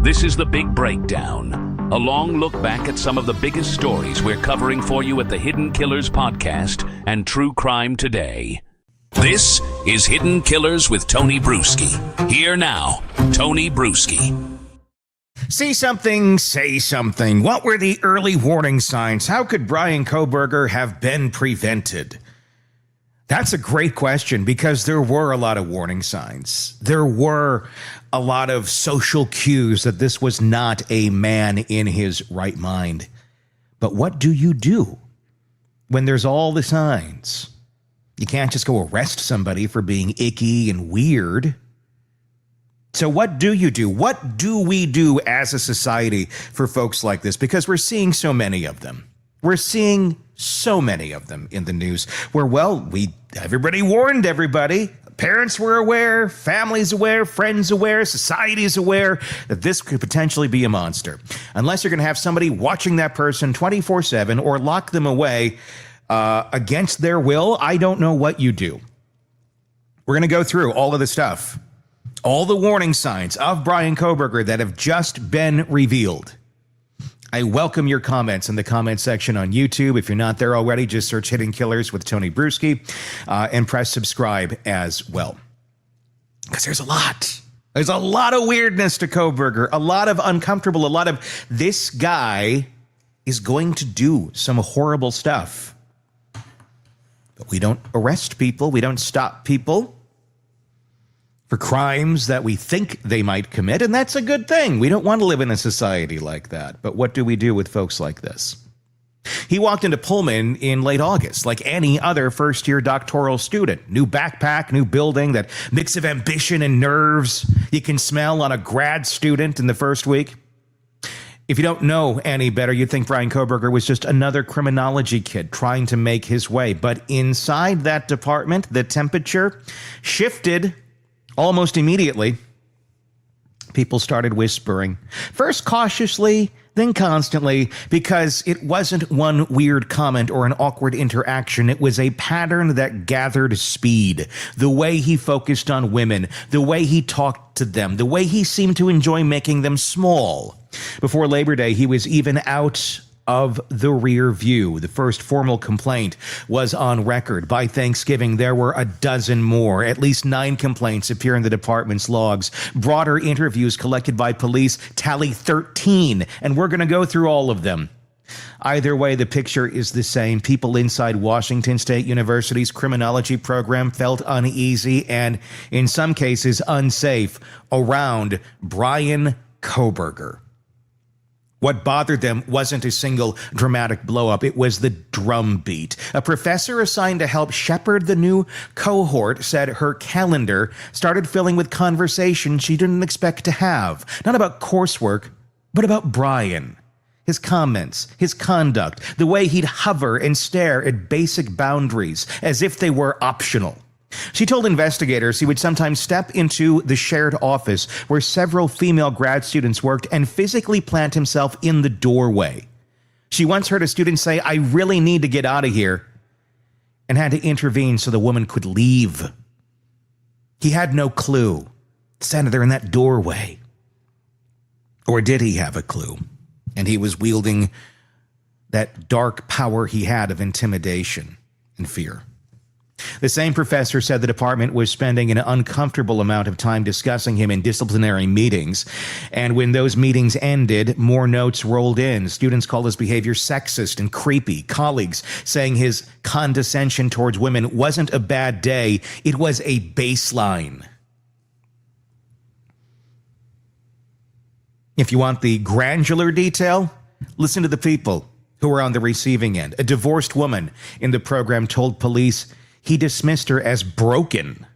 This is The Big Breakdown, a long look back at some of the biggest stories we're covering for you at the Hidden Killers podcast and True Crime Today. This is Hidden Killers with Tony Bruschi. Here now, Tony Bruschi. See something, say something. What were the early warning signs? How could Bryan Kohberger have been prevented? That's a great question because there were a lot of warning signs. There were a lot of social cues that this was not a man in his right mind. But what do you do when there's all the signs? You can't just go arrest somebody for being icky and weird. So what do you do? What do we do as a society for folks like this? Because we're seeing so many of them. We're seeing so many of them in the news where, everybody warned everybody. Parents were aware, families aware, friends aware, society is aware that this could potentially be a monster. Unless you're going to have somebody watching that person 24/7 or lock them away against their will, I don't know what you do. We're going to go through all of the stuff. All the warning signs of Bryan Kohberger that have just been revealed. I welcome your comments in the comment section on YouTube. If you're not there already, just search Hidden Killers with Tony Bruschi and press subscribe as well. Because there's a lot. There's a lot of weirdness to Kohberger, a lot of uncomfortable, a lot of this guy is going to do some horrible stuff. But we don't arrest people. We don't stop people for crimes that we think they might commit, and that's a good thing. We don't want to live in a society like that. But what do we do with folks like this? He walked into Pullman in late August, like any other first-year doctoral student. New backpack, new building, that mix of ambition and nerves you can smell on a grad student in the first week. If you don't know any better, you'd think Bryan Kohberger was just another criminology kid trying to make his way. But inside that department, the temperature shifted almost immediately. People started whispering, first cautiously, then constantly, because it wasn't one weird comment or an awkward interaction. It was a pattern that gathered speed. The way he focused on women, the way he talked to them, the way he seemed to enjoy making them small. Before Labor Day, he was even out of the rear view. The first formal complaint was on record. By Thanksgiving, there were a dozen more. At least 9 complaints appear in the department's logs. Broader interviews collected by police tally 13, and we're going to go through all of them. Either way, the picture is the same. People inside Washington State University's criminology program felt uneasy and, in some cases, unsafe around Bryan Kohberger. What bothered them wasn't a single dramatic blow-up. It was the drumbeat. A professor assigned to help shepherd the new cohort said her calendar started filling with conversation she didn't expect to have. Not about coursework, but about Bryan. His comments, his conduct, the way he'd hover and stare at basic boundaries as if they were optional. She told investigators he would sometimes step into the shared office where several female grad students worked and physically plant himself in the doorway. She once heard a student say, "I really need to get out of here," and had to intervene so the woman could leave. He had no clue. Standing there in that doorway. Or did he have a clue? And he was wielding that dark power he had of intimidation and fear. The same professor said the department was spending an uncomfortable amount of time discussing him in disciplinary meetings. And when those meetings ended, more notes rolled in. Students called his behavior sexist and creepy. Colleagues saying his condescension towards women wasn't a bad day, it was a baseline. If you want the granular detail, listen to the people who were on the receiving end. A divorced woman in the program told police he dismissed her as broken.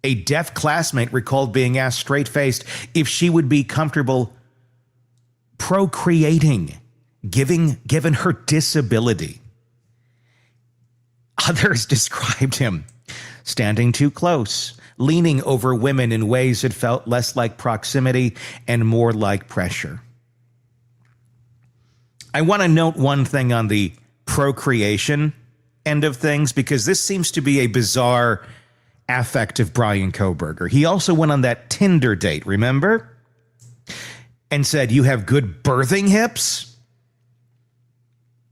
A deaf classmate recalled being asked straight-faced if she would be comfortable procreating, given her disability. Others described him standing too close, leaning over women in ways that felt less like proximity and more like pressure. I want to note one thing on the procreation end of things, because this seems to be a bizarre affect of Bryan Kohberger. He also went on that Tinder date, remember? and said, "You have good birthing hips"?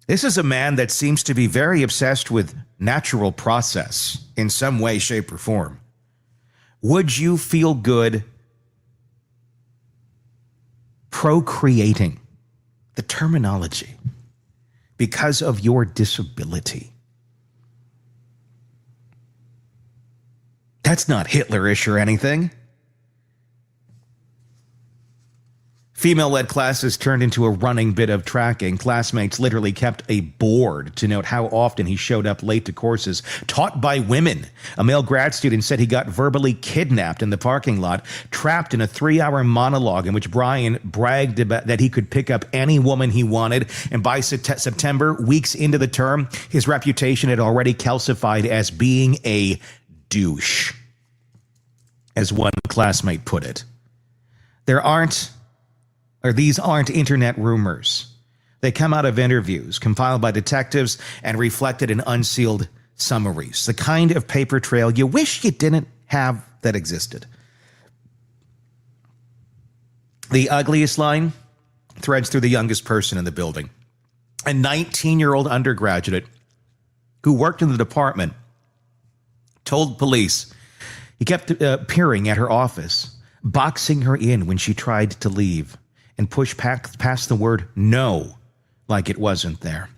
This is a man that seems to be very obsessed with natural process in some way, shape, or form. Would you feel good procreating, the terminology, because of your disability? That's not Hitlerish or anything. Female-led classes turned into a running bit of tracking. Classmates literally kept a board to note how often he showed up late to courses taught by women. A male grad student said he got verbally kidnapped in the parking lot, trapped in a 3-hour monologue in which Bryan bragged about that he could pick up any woman he wanted. And by September, weeks into the term, his reputation had already calcified as being a douche, as one classmate put it. These aren't internet rumors. They come out of interviews compiled by detectives and reflected in unsealed summaries, the kind of paper trail you wish you didn't have that existed. The ugliest line threads through the youngest person in the building. A 19-year-old undergraduate who worked in the department told police he kept peering at her office, boxing her in when she tried to leave, and push past the word no like it wasn't there.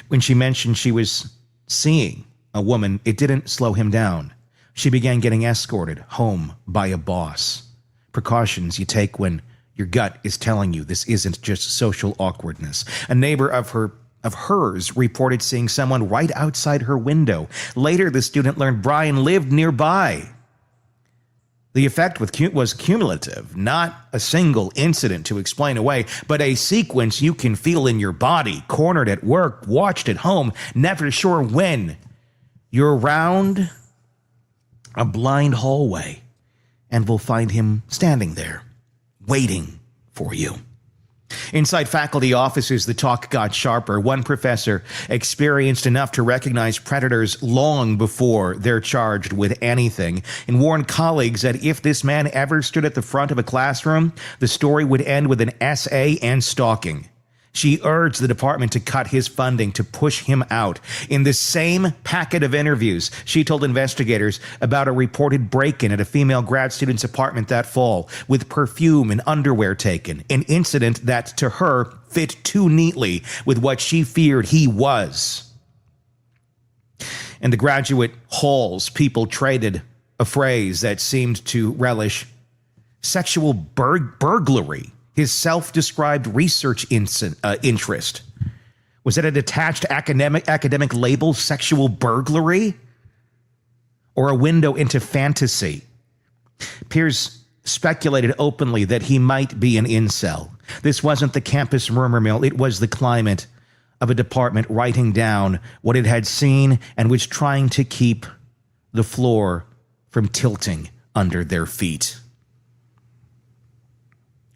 When she mentioned she was seeing a woman, it didn't slow him down. She began getting escorted home by a boss. Precautions you take when your gut is telling you this isn't just social awkwardness. A neighbor of hers reported seeing someone right outside her window. Later, the student learned Bryan lived nearby. The effect was cumulative, not a single incident to explain away, but a sequence you can feel in your body, cornered at work, watched at home, never sure when. You're around a blind hallway and will find him standing there, waiting for you. Inside faculty offices, the talk got sharper. One professor experienced enough to recognize predators long before they're charged with anything, and warned colleagues that if this man ever stood at the front of a classroom, the story would end with an essay and stalking. She urged the department to cut his funding to push him out. In the same packet of interviews, she told investigators about a reported break-in at a female grad student's apartment that fall, with perfume and underwear taken, an incident that, to her, fit too neatly with what she feared he was. In the graduate halls, people traded a phrase that seemed to relish sexual burglary. His self-described research interest. Was it a detached academic label, sexual burglary? Or a window into fantasy? Peers speculated openly that he might be an incel. This wasn't the campus rumor mill, it was the climate of a department writing down what it had seen and was trying to keep the floor from tilting under their feet.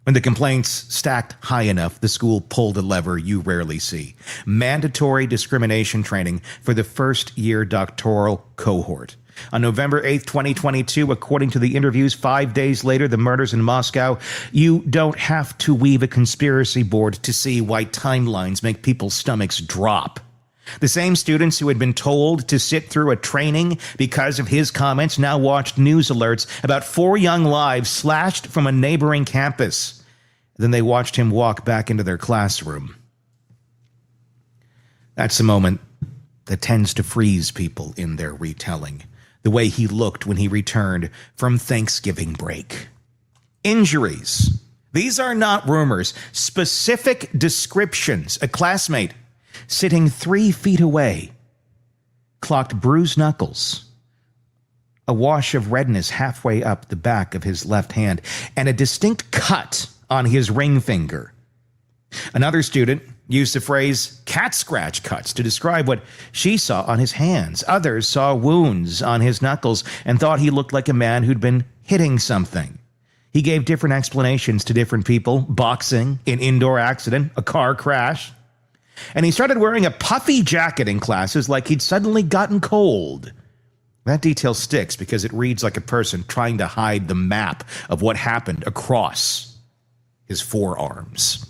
When the complaints stacked high enough, the school pulled a lever you rarely see. Mandatory discrimination training for the first-year doctoral cohort. On November 8th, 2022, according to the interviews 5 days later, the murders in Moscow, you don't have to weave a conspiracy board to see why timelines make people's stomachs drop. The same students who had been told to sit through a training because of his comments now watched news alerts about 4 young lives slashed from a neighboring campus. Then they watched him walk back into their classroom. That's a moment that tends to freeze people in their retelling. The way he looked when he returned from Thanksgiving break. Injuries. These are not rumors. Specific descriptions. A classmate sitting 3 feet away clocked bruised knuckles, a wash of redness halfway up the back of his left hand, and a distinct cut on his ring finger. Another student used the phrase cat scratch cuts to describe what she saw on his hands. Others saw wounds on his knuckles and thought he looked like a man who'd been hitting something. He gave different explanations to different people: boxing, an indoor accident, a car crash. And he started wearing a puffy jacket in classes like he'd suddenly gotten cold. That detail sticks because it reads like a person trying to hide the map of what happened across his forearms.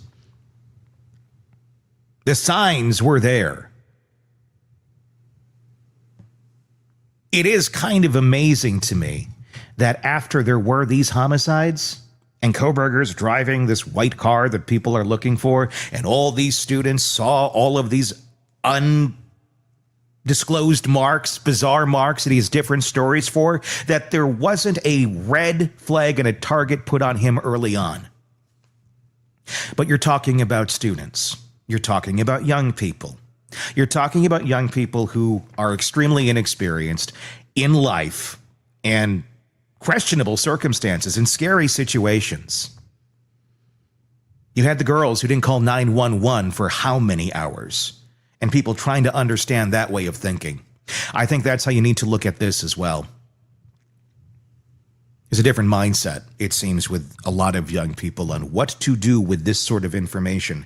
The signs were there. It is kind of amazing to me that after there were these homicides, and Kohberger's driving this white car that people are looking for, and all these students saw all of these undisclosed marks, bizarre marks that he has different stories for, that there wasn't a red flag and a target put on him early on. But you're talking about students. You're talking about young people. You're talking about young people who are extremely inexperienced in life and questionable circumstances and scary situations. You had the girls who didn't call 911 for how many hours, and people trying to understand that way of thinking. I think that's how you need to look at this as well. There's a different mindset, it seems, with a lot of young people on what to do with this sort of information.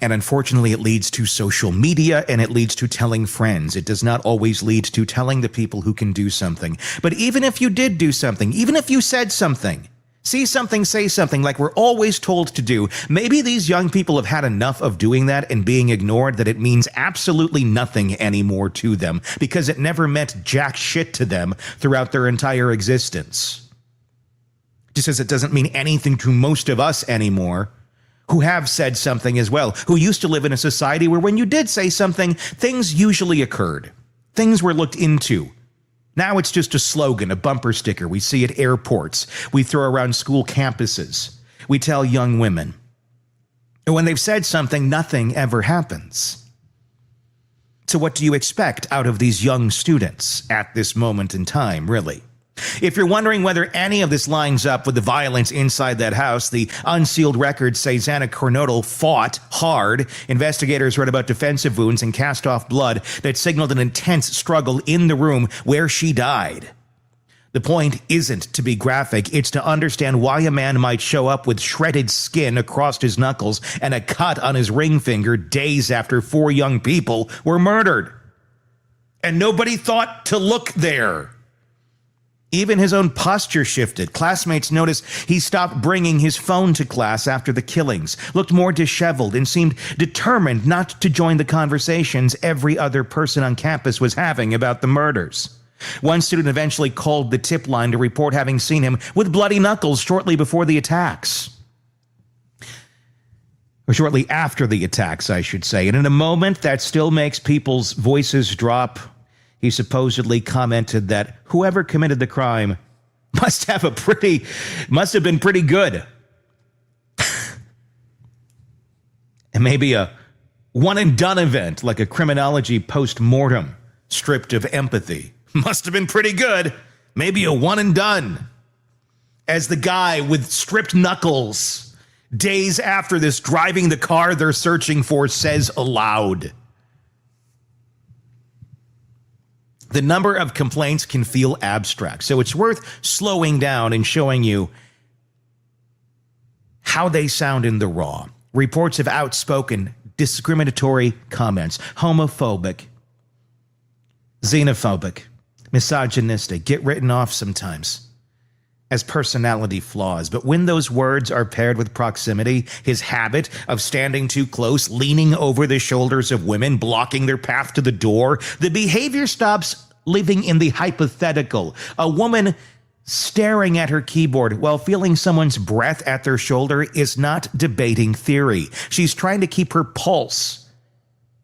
And unfortunately, it leads to social media and it leads to telling friends. It does not always lead to telling the people who can do something. But even if you did do something, even if you said something, see something, say something, like we're always told to do, maybe these young people have had enough of doing that and being ignored that it means absolutely nothing anymore to them because it never meant jack shit to them throughout their entire existence. Just as it doesn't mean anything to most of us anymore, who have said something as well, who used to live in a society where when you did say something, things usually occurred. Things were looked into. Now it's just a slogan, a bumper sticker. We see at airports. We throw around school campuses. We tell young women. And when they've said something, nothing ever happens. So what do you expect out of these young students at this moment in time, really? If you're wondering whether any of this lines up with the violence inside that house, the unsealed records say Xana Kernodle fought hard. Investigators read about defensive wounds and cast-off blood that signaled an intense struggle in the room where she died. The point isn't to be graphic, it's to understand why a man might show up with shredded skin across his knuckles and a cut on his ring finger days after 4 young people were murdered. And nobody thought to look there. Even his own posture shifted. Classmates noticed he stopped bringing his phone to class after the killings, looked more disheveled, and seemed determined not to join the conversations every other person on campus was having about the murders. One student eventually called the tip line to report having seen him with bloody knuckles shortly before the attacks. Or shortly after the attacks, I should say. And in a moment that still makes people's voices drop, he supposedly commented that whoever committed the crime must have been pretty good. And maybe a one-and-done event, like a criminology post-mortem, stripped of empathy. Must have been pretty good. Maybe a one-and-done. As the guy with stripped knuckles, days after this, driving the car they're searching for, says aloud. The number of complaints can feel abstract, so it's worth slowing down and showing you how they sound in the raw. Reports of outspoken, discriminatory comments, homophobic, xenophobic, misogynistic, get written off sometimes as personality flaws. But when those words are paired with proximity, his habit of standing too close, leaning over the shoulders of women, blocking their path to the door, the behavior stops living in the hypothetical. A woman staring at her keyboard while feeling someone's breath at their shoulder is not debating theory. She's trying to keep her pulse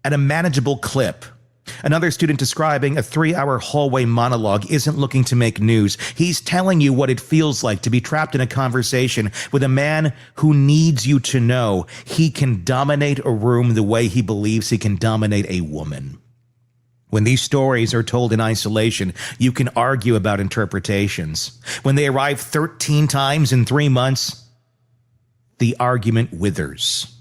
at a manageable clip. Another student describing a 3-hour hallway monologue isn't looking to make news. He's telling you what it feels like to be trapped in a conversation with a man who needs you to know he can dominate a room the way he believes he can dominate a woman. When these stories are told in isolation, you can argue about interpretations. When they arrive 13 times in 3 months, the argument withers.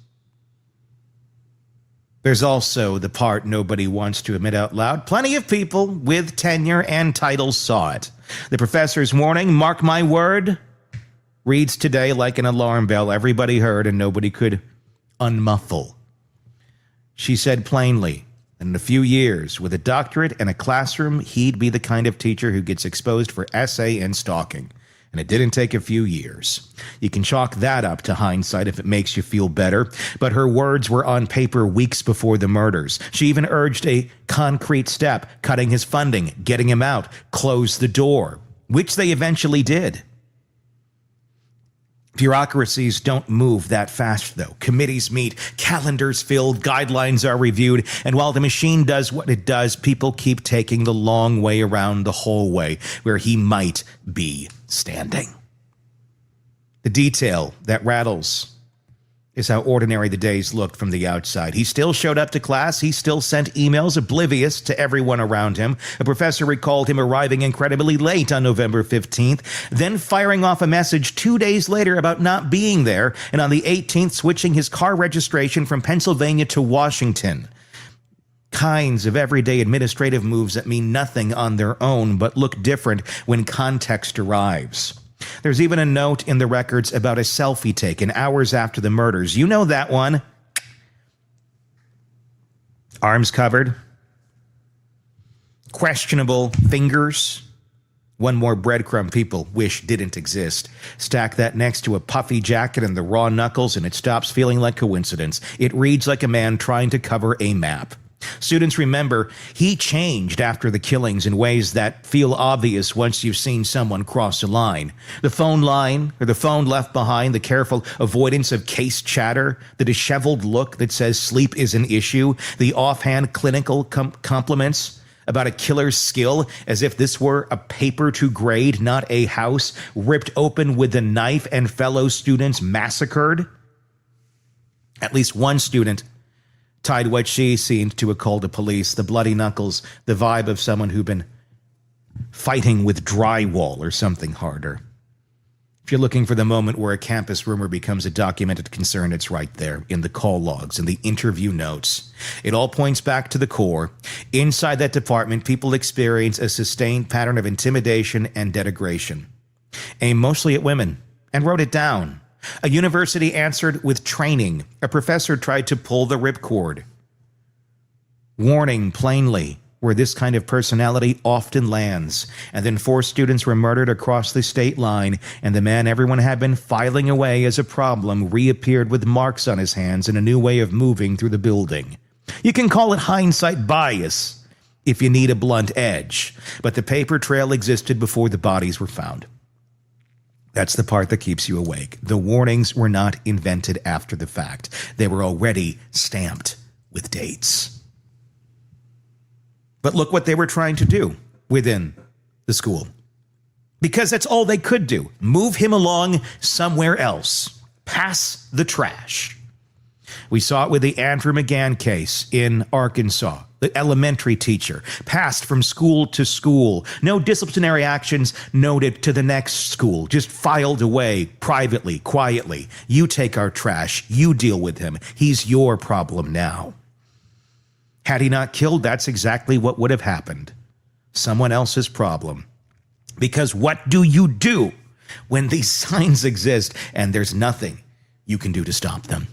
There's also the part nobody wants to admit out loud. Plenty of people with tenure and titles saw it. The professor's warning, mark my word, reads today like an alarm bell. Everybody heard and nobody could unmuffle. She said plainly, in a few years, with a doctorate and a classroom, he'd be the kind of teacher who gets exposed for essay and stalking. And it didn't take a few years. You can chalk that up to hindsight if it makes you feel better, but her words were on paper weeks before the murders. She even urged a concrete step, cutting his funding, getting him out, close the door, which they eventually did. Bureaucracies don't move that fast, though. Committees meet, calendars filled, guidelines are reviewed, and while the machine does what it does, people keep taking the long way around the hallway where he might be standing. The detail that rattles is how ordinary the days looked from the outside. He still showed up to class. He still sent emails, oblivious to everyone around him. A professor recalled him arriving incredibly late on November 15th, then firing off a message 2 days later about not being there, and on the 18th switching his car registration from Pennsylvania to Washington. Kinds of everyday administrative moves that mean nothing on their own but look different when context arrives. There's even a note in the records about a selfie taken hours after the murders. You know that one. Arms covered. Questionable fingers. One more breadcrumb people wish didn't exist. Stack that next to a puffy jacket and the raw knuckles, and it stops feeling like coincidence. It reads like a man trying to cover a map. Students remember he changed after the killings in ways that feel obvious once you've seen someone cross a line. The phone line, or the phone left behind, the careful avoidance of case chatter, the disheveled look that says sleep is an issue, the offhand clinical compliments about a killer's skill as if this were a paper to grade, not a house ripped open with a knife and fellow students massacred. At least one student tied what she seemed to a call to police, the bloody knuckles, the vibe of someone who'd been fighting with drywall or something harder. If you're looking for the moment where a campus rumor becomes a documented concern, it's right there in the call logs and the interview notes. It all points back to the core. Inside that department, people experience a sustained pattern of intimidation and denigration, aimed mostly at women, and wrote it down. A university answered with training. A professor tried to pull the ripcord. Warning plainly where this kind of personality often lands. And then 4 students were murdered across the state line, and the man everyone had been filing away as a problem reappeared with marks on his hands and a new way of moving through the building. You can call it hindsight bias if you need a blunt edge, but the paper trail existed before the bodies were found. That's the part that keeps you awake. The warnings were not invented after the fact. They were already stamped with dates. But look what they were trying to do within the school. Because that's all they could do. Move him along somewhere else. Pass the trash. We saw it with the Andrew McGann case in Arkansas. The elementary teacher passed from school to school. No disciplinary actions noted to the next school. Just filed away privately, quietly. You take our trash. You deal with him. He's your problem now. Had he not killed, that's exactly what would have happened. Someone else's problem. Because what do you do when these signs exist and there's nothing you can do to stop them?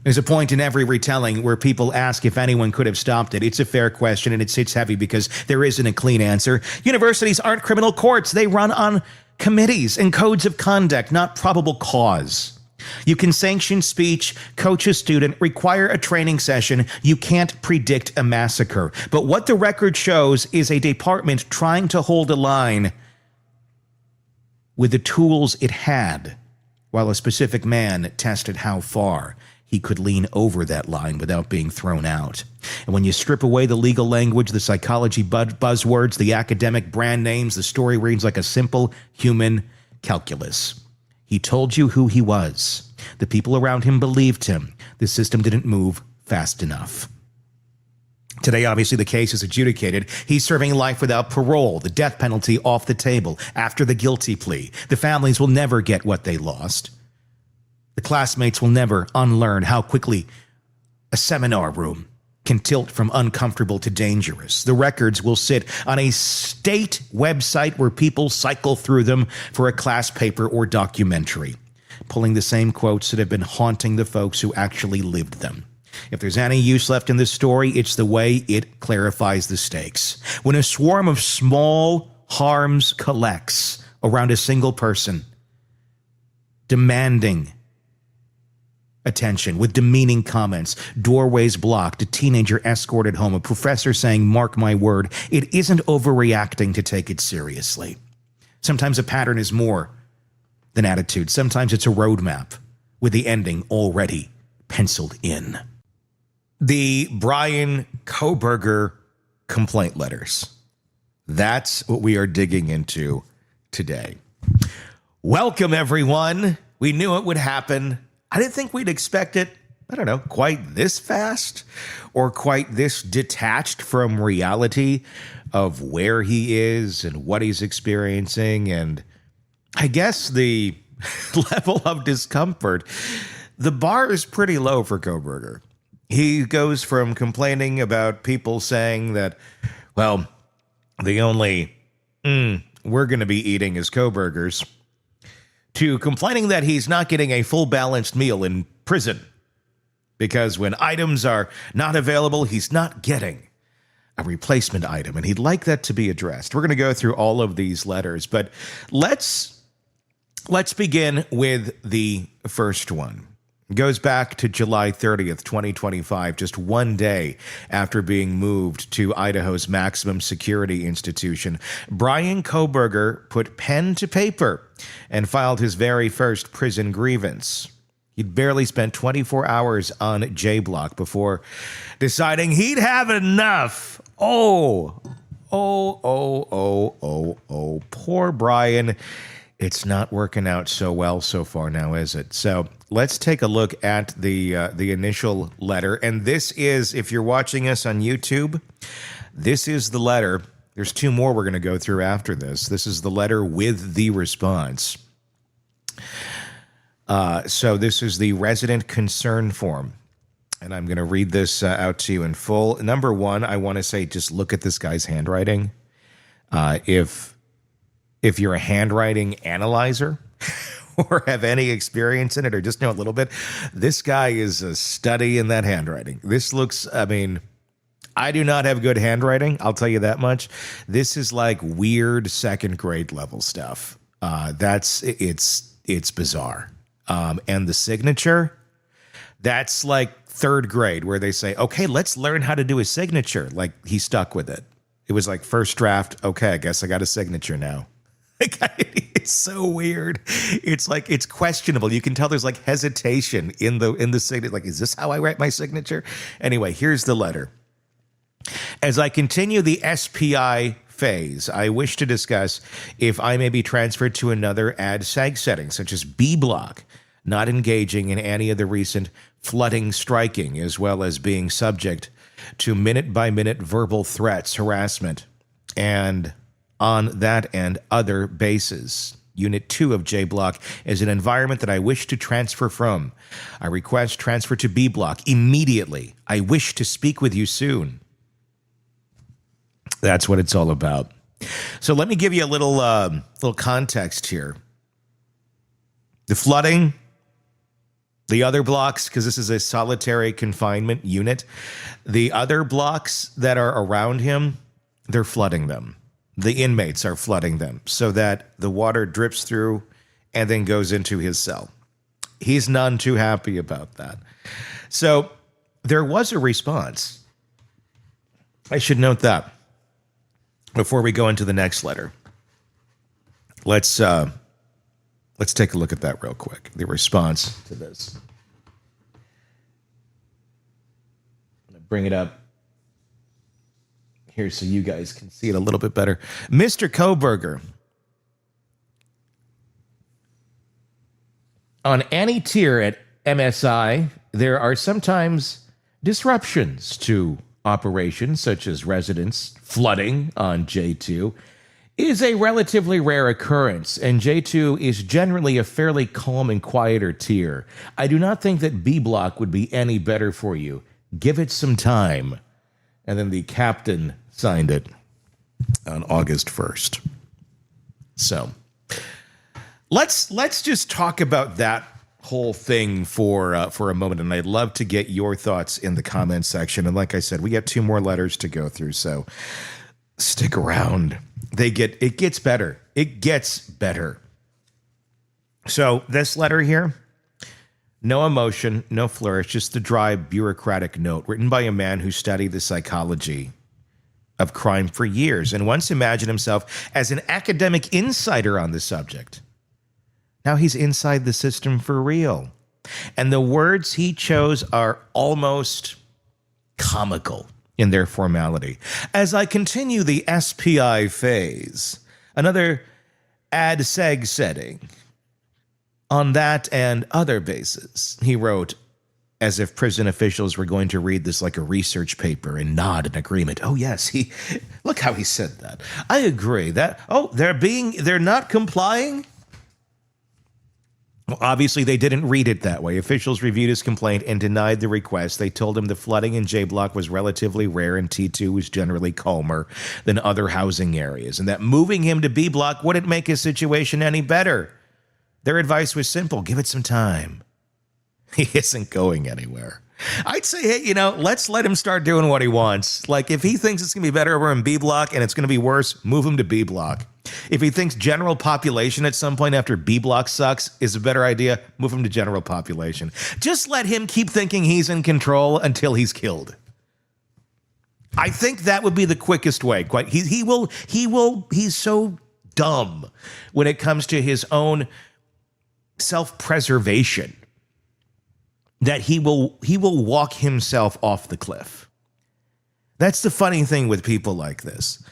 There's a point in every retelling where people ask if anyone could have stopped it. It's a fair question, and it sits heavy because there isn't a clean answer. Universities aren't criminal courts. They run on committees and codes of conduct, not probable cause. You can sanction speech, coach a student, require a training session. You can't predict a massacre. But what the record shows is a department trying to hold a line with the tools it had, while a specific man tested how far he could lean over that line without being thrown out. And when you strip away the legal language, the psychology buzzwords, the academic brand names, the story reads like a simple human calculus. He told you who he was. The people around him believed him. The system didn't move fast enough. Today, obviously, the case is adjudicated. He's serving life without parole, the death penalty off the table after the guilty plea. The families will never get what they lost. The classmates will never unlearn how quickly a seminar room can tilt from uncomfortable to dangerous. The records will sit on a state website where people cycle through them for a class paper or documentary, pulling the same quotes that have been haunting the folks who actually lived them. If there's any use left in this story, it's the way it clarifies the stakes. When a swarm of small harms collects around a single person, demanding attention with demeaning comments, doorways blocked, a teenager escorted home, a professor saying, "Mark my word, it isn't overreacting to take it seriously." Sometimes a pattern is more than attitude. Sometimes it's a roadmap with the ending already penciled in. The Bryan Kohberger complaint letters. That's what we are digging into today. Welcome, everyone. We knew it would happen. I didn't think we'd expect it, I don't know, quite this fast or quite this detached from reality of where he is and what he's experiencing. And I guess the level of discomfort, the bar is pretty low for Kohberger. He goes from complaining about people saying that, well, the only we're going to be eating is Kohbergers, to complaining that he's not getting a full balanced meal in prison because when items are not available, he's not getting a replacement item, and he'd like that to be addressed. We're going to go through all of these letters, but let's begin with the first one. It goes back to July 30th, 2025, just one day after being moved to Idaho's maximum security institution. Bryan Kohberger put pen to paper and filed his very first prison grievance. He'd barely spent 24 hours on J Block before deciding he'd have enough. Oh, poor Bryan. It's not working out so well so far now, is it? So let's take a look at the initial letter. And this is, if you're watching us on YouTube, this is the letter. There's two more we're going to go through after this. This is the letter with the response. So this is the resident concern form. And I'm going to read this out to you in full. Number one, I want to say just look at this guy's handwriting. If you're a handwriting analyzer or have any experience in it or just know a little bit, this guy is a study in that handwriting. This looks, I mean, I do not have good handwriting, I'll tell you that much. This is like weird second grade level stuff. It's bizarre. And the signature, that's like third grade where they say, okay, let's learn how to do a signature. Like he stuck with it. It was like first draft. Okay, I guess I got a signature now. It's so weird. It's like, it's questionable. You can tell there's like hesitation in the signature. Like, is this how I write my signature? Anyway, here's the letter. As I continue the SPI phase, I wish to discuss if I may be transferred to another ad seg setting, such as B block, not engaging in any of the recent flooding striking, as well as being subject to minute-by-minute verbal threats, harassment, and on that and other bases. Unit 2 of J Block is an environment that I wish to transfer from. I request transfer to B Block immediately. I wish to speak with you soon. That's what it's all about. So let me give you a little context here. The flooding, the other blocks, because this is a solitary confinement unit, the other blocks that are around him, they're flooding them. The inmates are flooding them so that the water drips through and then goes into his cell. He's none too happy about that. So there was a response. I should note that before we go into the next letter. Let's take a look at that real quick. The response to this. I'm going to bring it up here so you guys can see it a little bit better. Mr. Kohberger, on any tier at MSI, there are sometimes disruptions to operations, such as residents flooding on J2. It is a relatively rare occurrence, and J2 is generally a fairly calm and quieter tier. I do not think that B Block would be any better for you. Give it some time. And then the captain signed it on August 1st. So let's just talk about that whole thing for a moment, and I'd love to get your thoughts in the comments section. And like I said, we got two more letters to go through, so stick around. it gets better. It gets better. So this letter here, no emotion, no flourish, just a dry bureaucratic note written by a man who studied the psychology of crime for years and once imagined himself as an academic insider on the subject. Now he's inside the system for real. And the words he chose are almost comical in their formality. As I continue the SPI phase, another ad seg setting. On that and other bases, he wrote, as if prison officials were going to read this like a research paper and nod in agreement. Oh, yes, look how he said that. I agree that, they're not complying. Well, obviously, they didn't read it that way. Officials reviewed his complaint and denied the request. They told him the flooding in J Block was relatively rare and T2 was generally calmer than other housing areas, and that moving him to B Block wouldn't make his situation any better. Their advice was simple: give it some time. He isn't going anywhere. I'd say, hey, let's let him start doing what he wants. Like, if he thinks it's going to be better over in B Block and it's going to be worse, move him to B Block. If he thinks general population at some point after B Block sucks is a better idea, move him to general population. Just let him keep thinking he's in control until he's killed. I think that would be the quickest way. He's so dumb when it comes to his own self-preservation that he will walk himself off the cliff. That's the funny thing with people like this.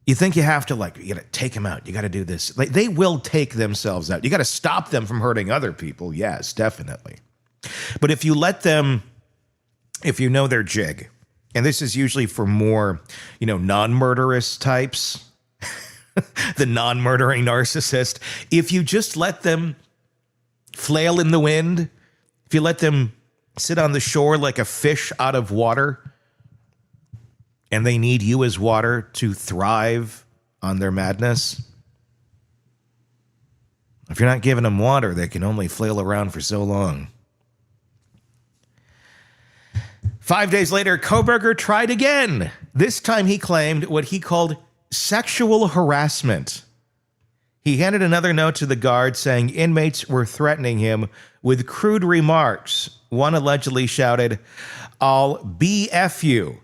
You think you have to, you got to take them out. You got to do this. They will take themselves out. You got to stop them from hurting other people. Yes, definitely. But if you let them, if you know their jig, and this is usually for more, non-murderous types, the non-murdering narcissist, if you just let them flail in the wind, if you let them sit on the shore like a fish out of water, and they need you as water to thrive on their madness, if you're not giving them water, they can only flail around for so long. 5 days later, Kohberger tried again. This time he claimed what he called sexual harassment. He handed another note to the guard saying inmates were threatening him with crude remarks. One allegedly shouted, "I'll BF you."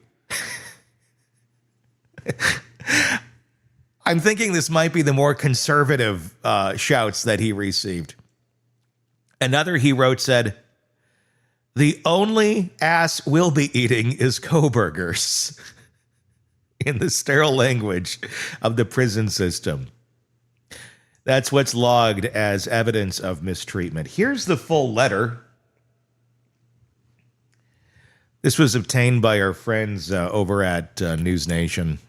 I'm thinking this might be the more conservative shouts that he received. Another, he wrote, said, "The only ass we'll be eating is Kohberger's," in the sterile language of the prison system. That's what's logged as evidence of mistreatment. Here's the full letter. This was obtained by our friends over at News Nation.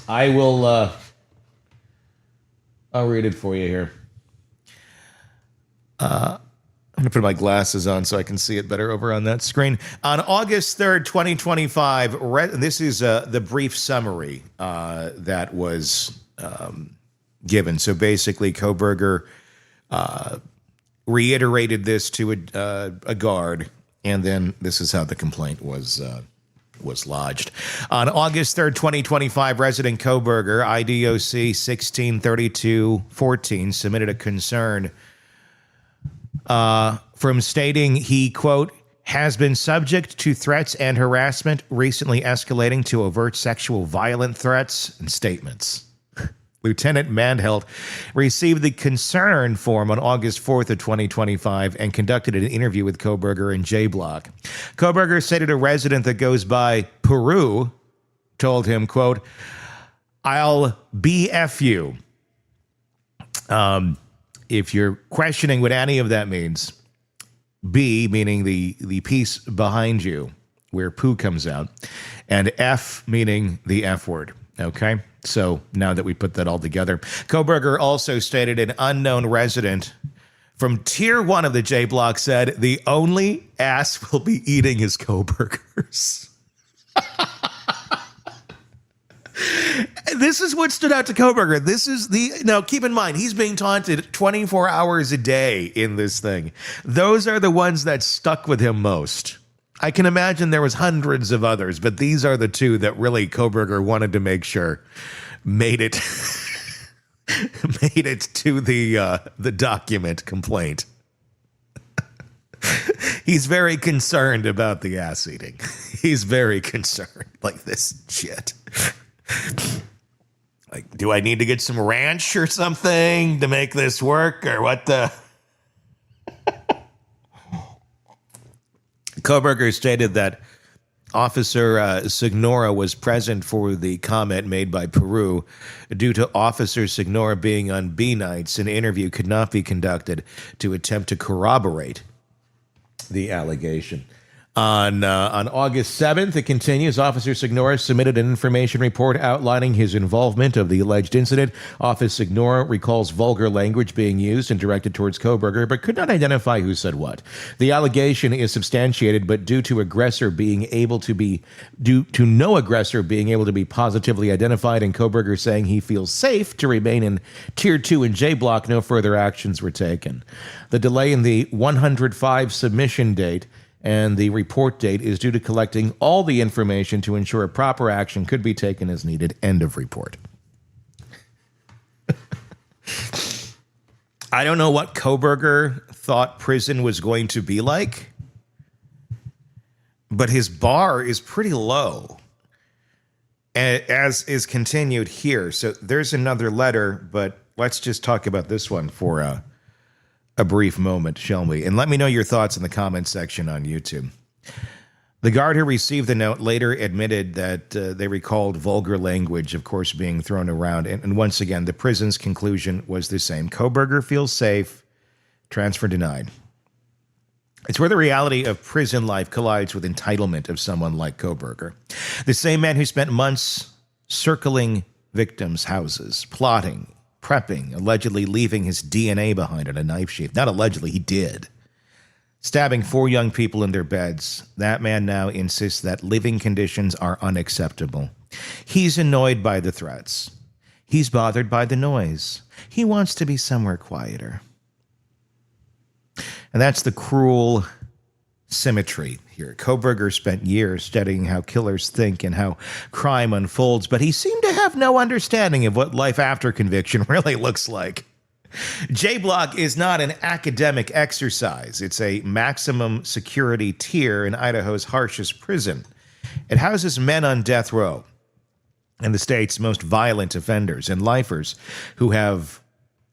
I'll read it for you here. I'm going to put my glasses on so I can see it better over on that screen. On August 3rd, 2025, this is the brief summary that was given. So basically, Kohberger reiterated this to a guard, and then this is how the complaint was lodged. On August 3rd, 2025, resident Kohberger, IDOC 163214, submitted a concern from stating he, quote, has been subject to threats and harassment, recently escalating to overt sexual violent threats and statements. Lieutenant Mandhelt received the concern form on August 4th of 2025 and conducted an interview with Kohberger in J Block. Kohberger stated a resident that goes by Peru told him, quote, "I'll BF you." If you're questioning what any of that means, B meaning the piece behind you where poo comes out, and F meaning the F word. Okay, so now that we put that all together, Kohberger also stated an unknown resident from Tier 1 of the J Block said the only ass we'll be eating is Kohberger's. This is what stood out to Kohberger. Now keep in mind, he's being taunted 24 hours a day in this thing. Those are the ones that stuck with him most. I can imagine there was hundreds of others, but these are the two that really Kohberger wanted to make sure made it made it to the document complaint. He's very concerned about the ass eating. He's very concerned. Like, this shit. Like, do I need to get some ranch or something to make this work, or what the? Kohberger stated that Officer Signora was present for the comment made by Peru. Due to Officer Signora being on B nights, an interview could not be conducted to attempt to corroborate the allegation. On August 7th, it continues. Officer Signora submitted an information report outlining his involvement of the alleged incident. Officer Signora recalls vulgar language being used and directed towards Kohberger, but could not identify who said what. The allegation is substantiated, but due to no aggressor being able to be positively identified, and Kohberger saying he feels safe to remain in Tier 2 and J Block, no further actions were taken. The delay in the 105 submission date and the report date is due to collecting all the information to ensure proper action could be taken as needed. End of report. I don't know what Kohberger thought prison was going to be like, but his bar is pretty low, as is continued here. So there's another letter, but let's just talk about this one for a brief moment, shall we? And let me know your thoughts in the comments section on YouTube. The guard who received the note later admitted that they recalled vulgar language, of course, being thrown around. And once again, the prison's conclusion was the same. Kohberger feels safe. Transfer denied. It's where the reality of prison life collides with entitlement of someone like Kohberger. The same man who spent months circling victims' houses, plotting, prepping, allegedly leaving his DNA behind on a knife sheath. Not allegedly, he did. Stabbing 4 young people in their beds. That man now insists that living conditions are unacceptable. He's annoyed by the threats. He's bothered by the noise. He wants to be somewhere quieter. And that's the cruel symmetry here. Kohberger spent years studying how killers think and how crime unfolds, but he seemed to have no understanding of what life after conviction really looks like. J-Block is not an academic exercise. It's a maximum security tier in Idaho's harshest prison. It houses men on death row and the state's most violent offenders and lifers who have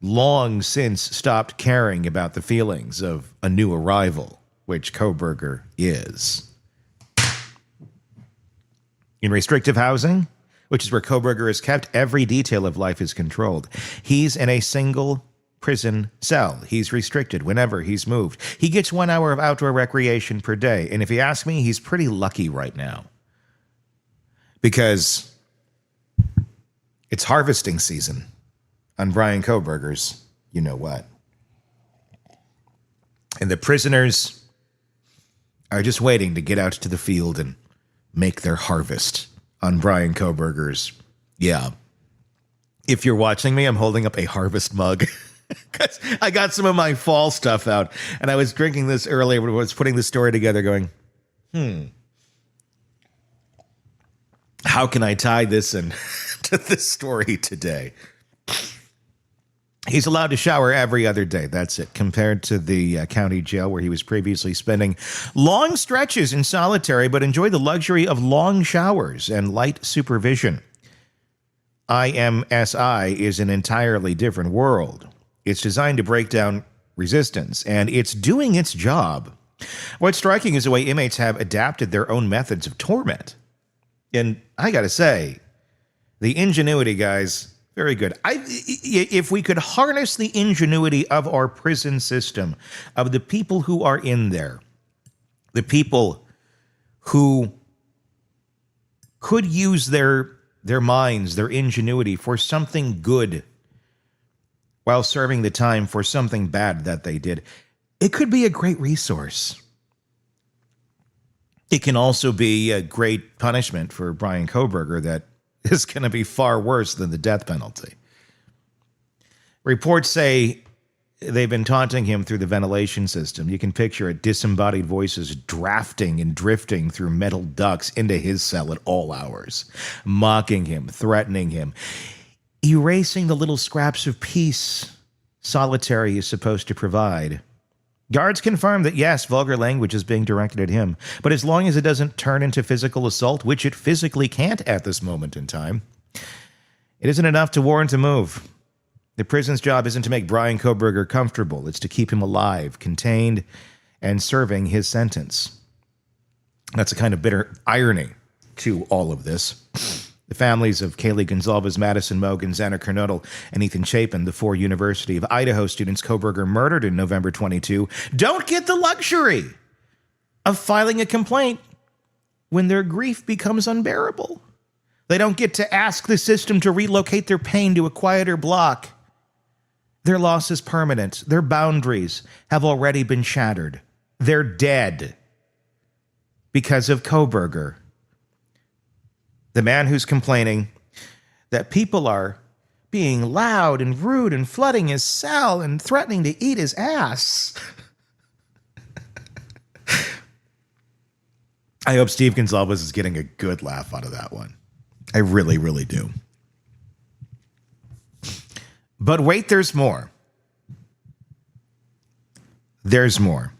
long since stopped caring about the feelings of a new arrival, which Kohberger is. In restrictive housing, which is where Kohberger is kept, every detail of life is controlled. He's in a single prison cell. He's restricted whenever he's moved. He gets 1 hour of outdoor recreation per day. And if you ask me, he's pretty lucky right now. Because it's harvesting season on Bryan Kohberger's you know what. And the prisoners are just waiting to get out to the field and make their harvest on Bryan Kohberger's. Yeah. If you're watching me, I'm holding up a harvest mug because I got some of my fall stuff out. And I was drinking this earlier when I was putting the story together going, how can I tie this in to this story today? He's allowed to shower every other day. That's it. Compared to the county jail where he was previously spending long stretches in solitary, but enjoyed the luxury of long showers and light supervision. IMSI is an entirely different world. It's designed to break down resistance, and it's doing its job. What's striking is the way inmates have adapted their own methods of torment. And I got to say, the ingenuity, guys, very good. If we could harness the ingenuity of our prison system, of the people who are in there, the people who could use their minds, their ingenuity for something good while serving the time for something bad that they did, it could be a great resource. It can also be a great punishment for Bryan Kohberger that is going to be far worse than the death penalty. Reports say they've been taunting him through the ventilation system. You can picture it, disembodied voices drafting and drifting through metal ducts into his cell at all hours, mocking him, threatening him, erasing the little scraps of peace solitary is supposed to provide. Guards confirm that, yes, vulgar language is being directed at him, but as long as it doesn't turn into physical assault, which it physically can't at this moment in time, it isn't enough to warrant a move. The prison's job isn't to make Bryan Kohberger comfortable. It's to keep him alive, contained, and serving his sentence. That's a kind of bitter irony to all of this. The families of Kaylee Gonzalez, Madison Mogan, Xander Kernodle, and Ethan Chapin, the 4 University of Idaho students Kohberger murdered in November 22, don't get the luxury of filing a complaint when their grief becomes unbearable. They don't get to ask the system to relocate their pain to a quieter block. Their loss is permanent. Their boundaries have already been shattered. They're dead because of Kohberger. The man who's complaining that people are being loud and rude and flooding his cell and threatening to eat his ass. I hope Steve Gonzalez is getting a good laugh out of that one. I really, really do. But wait, there's more. There's more.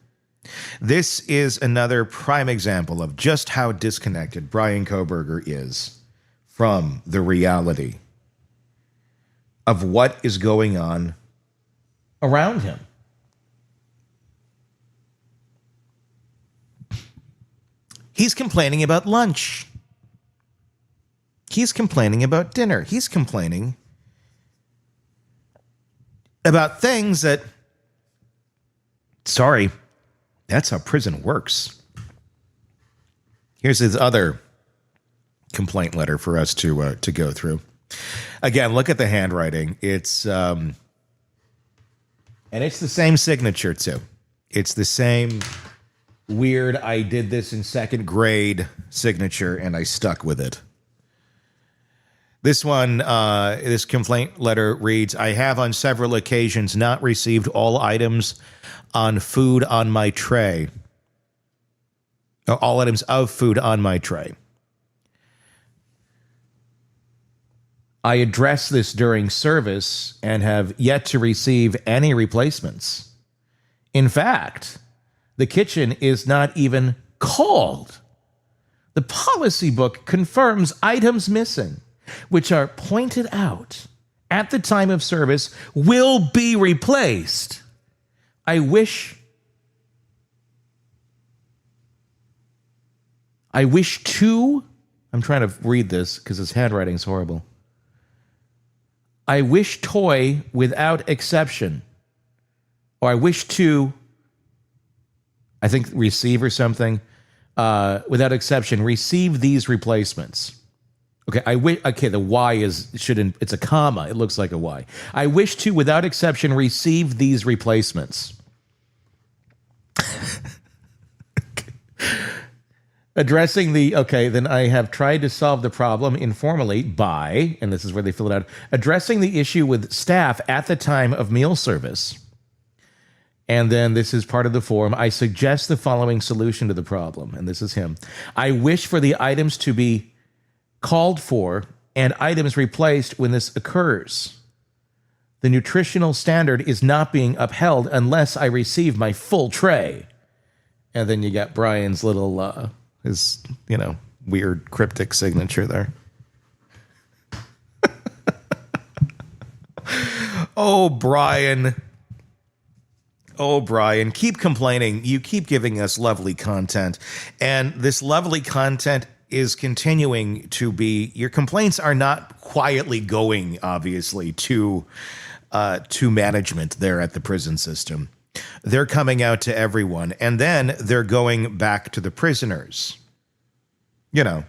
This is another prime example of just how disconnected Bryan Kohberger is from the reality of what is going on around him. He's complaining about lunch. He's complaining about dinner. He's complaining about things that, sorry, that's how prison works. Here's his other complaint letter for us to go through. Again, look at the handwriting. It's and it's the same signature too. It's the same weird, I did this in second grade signature and I stuck with it. This one, this complaint letter reads, I have on several occasions not received all items on food on my tray. All items of food on my tray. I addressed this during service and have yet to receive any replacements. In fact, the kitchen is not even called. The policy book confirms items missing, which are pointed out at the time of service, will be replaced. I wish to, I'm trying to read this because his handwriting is horrible. I wish toy without exception, or I wish to, I think receive or something, without exception, receive these replacements. Okay, okay, the Y it's a comma. It looks like a Y. I wish to, without exception, receive these replacements. Then I have tried to solve the problem informally by, and this is where they fill it out, addressing the issue with staff at the time of meal service. And then this is part of the form. I suggest the following solution to the problem. And this is him. I wish for the items to be called for and items replaced when this occurs. The nutritional standard is not being upheld unless I receive my full tray. And then you got Brian's little, his, weird cryptic signature there. Oh, Brian. Oh, Brian, keep complaining. You keep giving us lovely content. And this lovely content is continuing to be, your complaints are not quietly going, obviously, to management there at the prison system. They're coming out to everyone, and then they're going back to the prisoners. The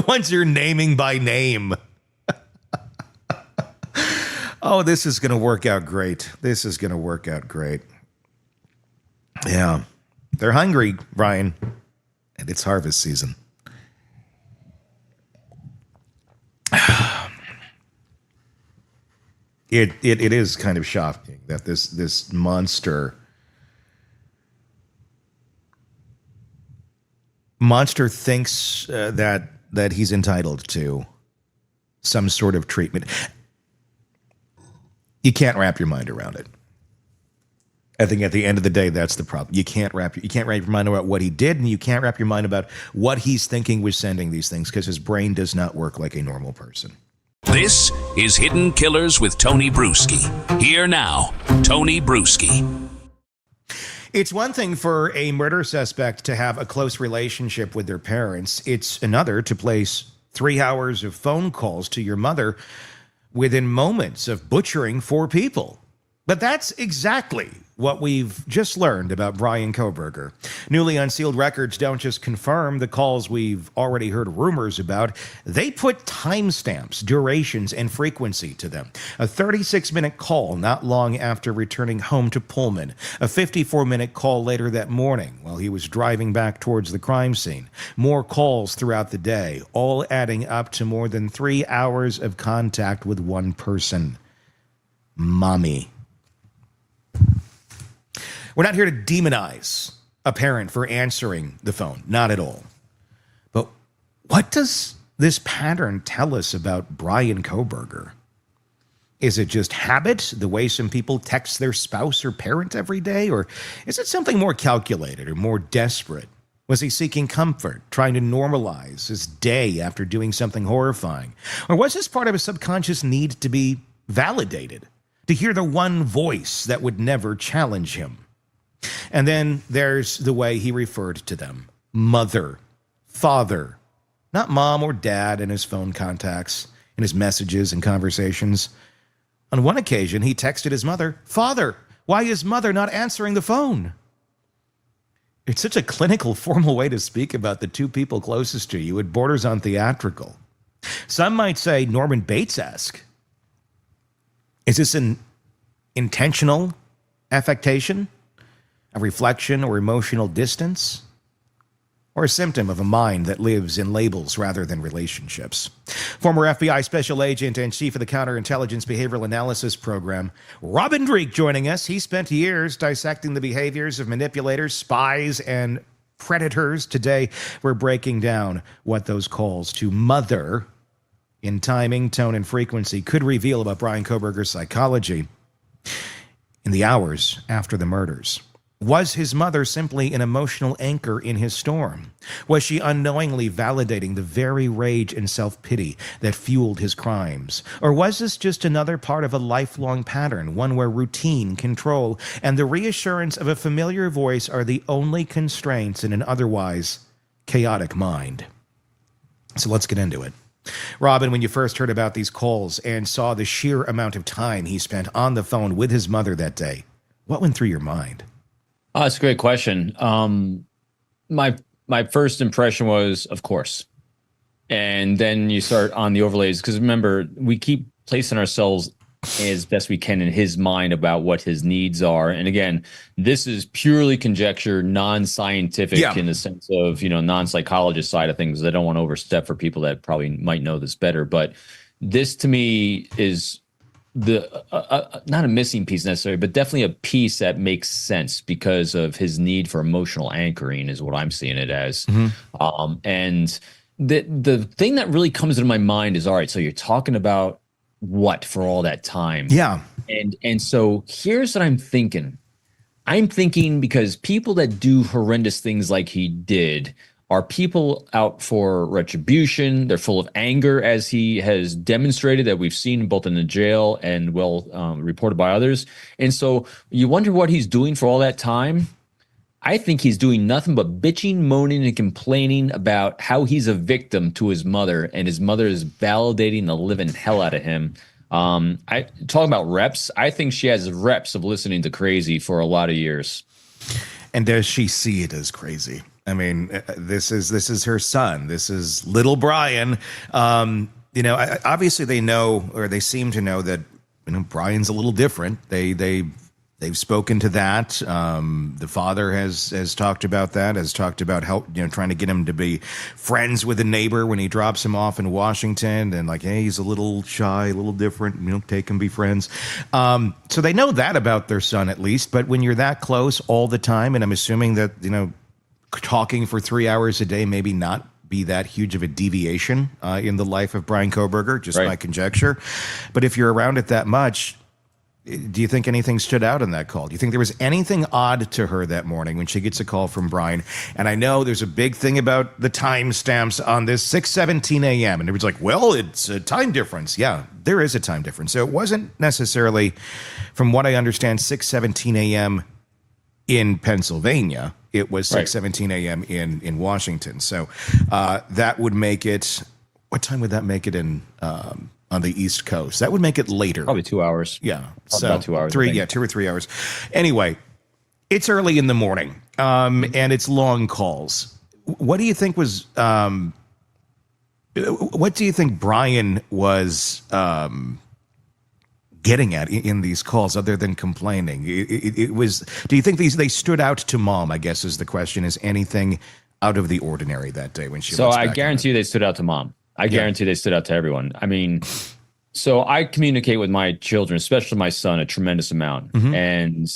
ones you're naming by name. Oh, this is going to work out great. This is going to work out great. Yeah. They're hungry, Brian, and it's harvest season. It is kind of shocking that this monster thinks that he's entitled to some sort of treatment. You can't wrap your mind around it. I think at the end of the day, that's the problem. You can't wrap your mind about what he did, and you can't wrap your mind about what he's thinking was sending these things, because his brain does not work like a normal person. This is Hidden Killers with Tony Bruschi. Here now, Tony Bruschi. It's one thing for a murder suspect to have a close relationship with their parents. It's another to place 3 hours of phone calls to your mother within moments of butchering 4 people. But that's exactly what we've just learned about Bryan Kohberger. Newly unsealed records don't just confirm the calls we've already heard rumors about. They put timestamps, durations, and frequency to them. A 36-minute call not long after returning home to Pullman. A 54-minute call later that morning while he was driving back towards the crime scene. More calls throughout the day, all adding up to more than 3 hours of contact with one person. Mommy. We're not here to demonize a parent for answering the phone. Not at all. But what does this pattern tell us about Bryan Kohberger? Is it just habit, the way some people text their spouse or parent every day? Or is it something more calculated or more desperate? Was he seeking comfort, trying to normalize his day after doing something horrifying? Or was this part of a subconscious need to be validated, to hear the one voice that would never challenge him? And then there's the way he referred to them. Mother, father, not mom or dad in his phone contacts, in his messages and conversations. On one occasion, he texted his mother, "Father, why is mother not answering the phone?" It's such a clinical, formal way to speak about the 2 people closest to you. It borders on theatrical. Some might say Norman Bates-esque. Is this an intentional affectation? A reflection or emotional distance? Or a symptom of a mind that lives in labels rather than relationships? Former FBI Special Agent and Chief of the Counterintelligence Behavioral Analysis Program, Robin Dreeke, joining us. He spent years dissecting the behaviors of manipulators, spies, and predators. Today, we're breaking down what those calls to mother in timing, tone, and frequency could reveal about Bryan Kohberger's psychology in the hours after the murders. Was his mother simply an emotional anchor in his storm? Was she unknowingly validating the very rage and self-pity that fueled his crimes? Or was this just another part of a lifelong pattern, one where routine, control, and the reassurance of a familiar voice are the only constraints in an otherwise chaotic mind? So let's get into it. Robin, when you first heard about these calls and saw the sheer amount of time he spent on the phone with his mother that day, what went through your mind? Oh, that's a great question. My first impression was, of course. And then you start on the overlays, because remember, we keep placing ourselves as best we can in his mind about what his needs are. And again, this is purely conjecture, non-scientific in the sense of, non-psychologist side of things. I don't want to overstep for people that probably might know this better, but this to me is the not a missing piece necessarily, but definitely a piece that makes sense because of his need for emotional anchoring is what I'm seeing it as. Mm-hmm. And the thing that really comes into my mind is, all right, so you're talking about what for all that time? Yeah. And so here's what I'm thinking. I'm thinking because people that do horrendous things like he did are people out for retribution. They're full of anger, as he has demonstrated, that we've seen both in the jail and reported by others. And so you wonder what he's doing for all that time. I think he's doing nothing but bitching, moaning, and complaining about how he's a victim to his mother, and his mother is validating the living hell out of him. I talking about reps. I think she has reps of listening to crazy for a lot of years. And does she see it as crazy? I mean, this is her son. This is little Bryan. Obviously they know, or they seem to know that Bryan's a little different. They They've spoken to that. The father has talked about that, has talked about trying to get him to be friends with a neighbor when he drops him off in Washington, and like, hey, he's a little shy, a little different, take him, be friends. So they know that about their son at least, but when you're that close all the time, and I'm assuming that, talking for 3 hours a day, maybe not be that huge of a deviation in the life of Bryan Kohberger, just my conjecture. But if you're around it that much, do you think anything stood out in that call? Do you think there was anything odd to her that morning when she gets a call from Bryan? And I know there's a big thing about the timestamps on this, 6:17 a.m. And it was like, well, it's a time difference. Yeah, there is a time difference. So it wasn't necessarily, from what I understand, 6:17 a.m. in Pennsylvania. It was 6:17 a.m. in Washington. So that would make it, what time would that make it in on the East Coast? That would make it later. Probably 2 hours. Yeah. So about 2 hours. 2 or 3 hours. Anyway, it's early in the morning, and it's long calls. What do you think was, what do you think Bryan was getting at in these calls other than complaining? It was, do you think they stood out to Mom, I guess is the question. Is anything out of the ordinary that day when she So I guarantee you they stood out to Mom. I guarantee they stood out to everyone. I mean, so I communicate with my children, especially my son, a tremendous amount. And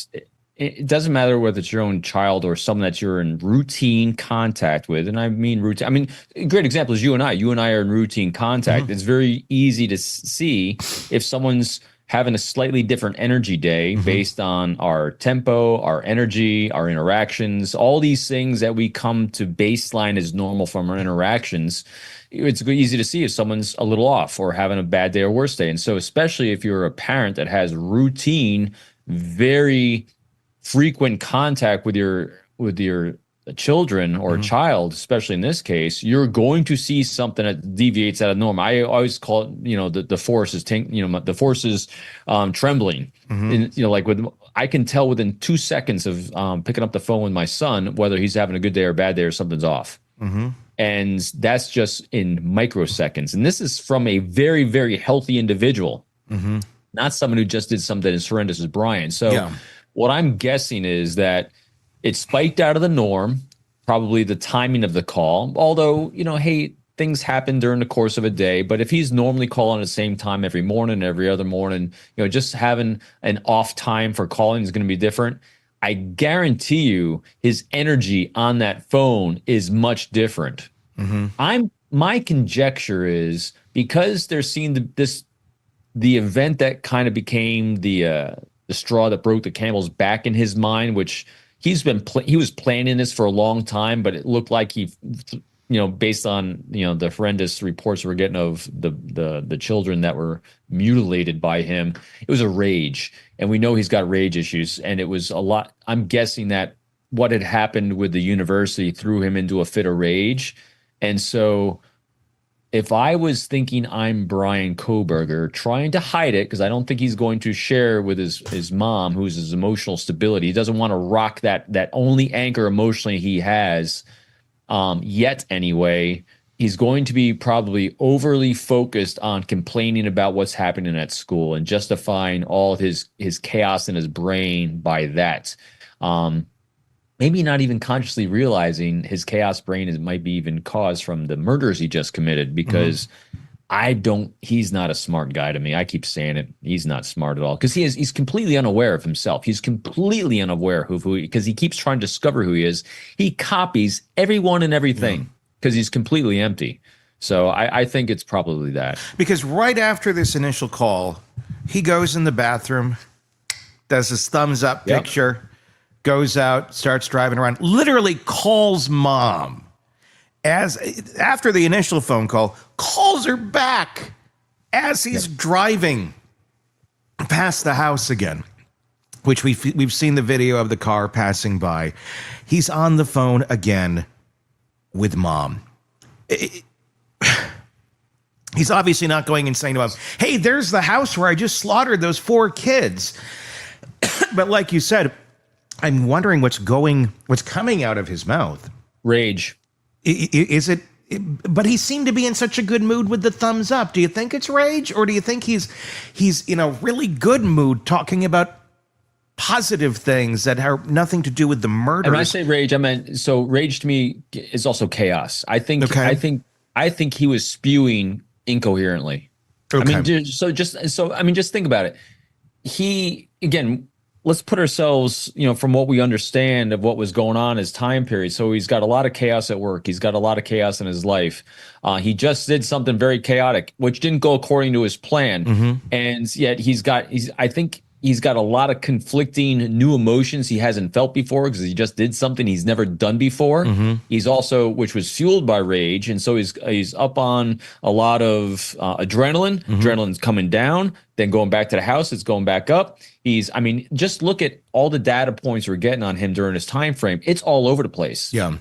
it doesn't matter whether it's your own child or someone that you're in routine contact with. And I mean routine. I mean, a great example is you and I. You and I are in routine contact. It's very easy to see if someone's having a slightly different energy day based on our tempo, our energy, our interactions, all these things that we come to baseline as normal from our interactions. It's easy to see if someone's a little off or having a bad day or worse day. And so especially if you're a parent that has routine, very frequent contact with your children or a child, especially in this case, you're going to see something that deviates out of norm. I always call it, the force is the force is trembling. And, like I can tell within 2 seconds of picking up the phone with my son whether he's having a good day or bad day or something's off. And that's just in microseconds. And this is from a very, very healthy individual, not someone who just did something as horrendous as Bryan. So what I'm guessing is that it spiked out of the norm, probably the timing of the call. Although, hey, things happen during the course of a day. But if he's normally calling at the same time every morning, every other morning, just having an off time for calling is going to be different. I guarantee you his energy on that phone is much different. My conjecture is because they're seeing the event that kind of became the straw that broke the camel's back in his mind, which he was planning this for a long time, but it looked like he, based on the horrendous reports we're getting of the children that were mutilated by him, it was a rage, and we know he's got rage issues, and it was a lot. I'm guessing that what had happened with the university threw him into a fit of rage, and so if I was thinking I'm Bryan Kohberger, trying to hide it, because I don't think he's going to share with his mom, who's his emotional stability. He doesn't want to rock that only anchor emotionally he has, yet anyway. He's going to be probably overly focused on complaining about what's happening at school and justifying all of his chaos in his brain by that. Maybe not even consciously realizing his chaos brain might be even caused from the murders he just committed, because he's not a smart guy to me. I keep saying it. He's not smart at all, because he's completely unaware of himself. He's completely unaware of because he keeps trying to discover who he is. He copies everyone and everything because he's completely empty. So I think it's probably that. Because right after this initial call, he goes in the bathroom, does his thumbs up picture, goes out, starts driving around, literally calls Mom. After the initial phone call, calls her back as he's driving past the house again, which we've seen the video of the car passing by. He's on the phone again with Mom. He's obviously not going and saying to him, hey, there's the house where I just slaughtered those 4 kids. But like you said, I'm wondering what's coming out of his mouth. Rage. Is it? But he seemed to be in such a good mood with the thumbs up. Do you think it's rage, or do you think he's in a really good mood talking about positive things that have nothing to do with the murders. And when I say rage, I meant, so rage to me is also chaos. I think he was spewing incoherently. Okay. I mean, just think about it. Again, let's put ourselves, from what we understand of what was going on his time period. So he's got a lot of chaos at work. He's got a lot of chaos in his life. He just did something very chaotic, which didn't go according to his plan. And yet I think he's got a lot of conflicting new emotions he hasn't felt before because he just did something he's never done before. He's also, which was fueled by rage. And so he's up on a lot of adrenaline. Adrenaline's coming down, then going back to the house, it's going back up. Just look at all the data points we're getting on him during his time frame. It's all over the place. Yeah.